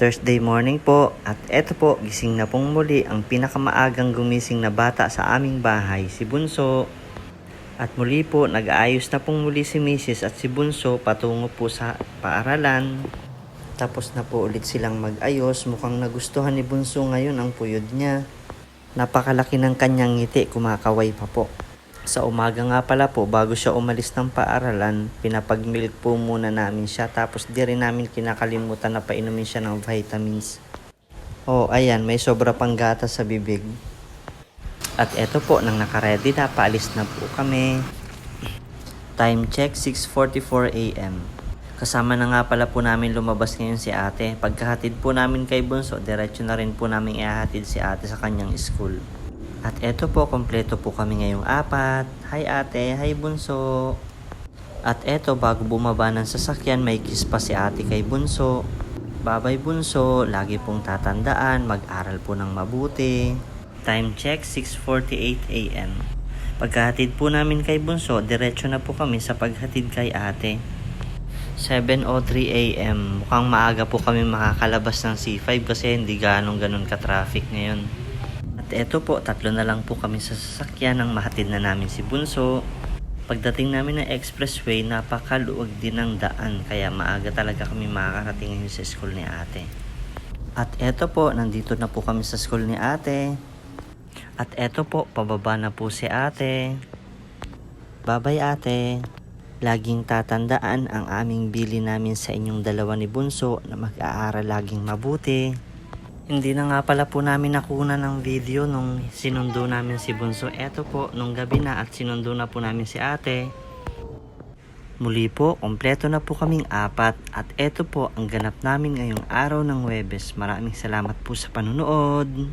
Thursday morning po at eto po gising na pong muli ang pinakamaagang gumising na bata sa aming bahay, si Bunso. At muli po nag-aayos na pong muli si Mrs. at si Bunso patungo po sa paaralan. Tapos na po ulit silang mag-ayos, mukhang nagustuhan ni Bunso ngayon ang puyod niya. Napakalaki ng kanyang ngiti, kumakaway pa po. Sa umaga nga pala po, bago siya umalis ng paaralan, pinapag-milk po muna namin siya. Tapos di rin namin kinakalimutan na painumin siya ng vitamins. Oh, ayan, may sobra pang gatas sa bibig. At eto po, nang nakaredy na, paalis na po kami. Time check, 6:44 AM. Kasama na nga pala po namin lumabas ngayon si ate. Pagkahatid po namin kay Bunso, diretso na rin po namin ihahatid si ate sa kanyang school. At eto po, kompleto po kami ngayong apat. Hi ate, hi Bunso. At eto, bago bumaba ng sasakyan, may kiss pa si ate kay Bunso. Babay Bunso, lagi pong tatandaan, mag-aral po ng mabuti. Time check, 6:48 AM. Pagkahatid po namin kay Bunso, diretso na po kami sa paghatid kay ate. 7:03 AM. Mukhang maaga po kami makakalabas ng C5 kasi hindi ganon ka-traffic ngayon. At eto po, 3 na lang po kami sa sasakyan nang mahatid na namin si Bunso. Pagdating namin ng expressway, napakaluwag din ng daan kaya maaga talaga kami makakarating ngayon sa school ni ate. At eto po, nandito na po kami sa school ni ate. At eto po, pababa na po si ate. Bye-bye ate. Laging tatandaan ang aming bili namin sa inyong dalawa ni Bunso na mag-aaral laging mabuti. Hindi na nga pala po namin nakuna ng video nung sinundo namin si Bunso. Eto po, nung gabi na at sinundo na po namin si ate. Muli po, kompleto na po kaming apat. At eto po, ang ganap namin ngayong araw ng Huwebes. Maraming salamat po sa panunood.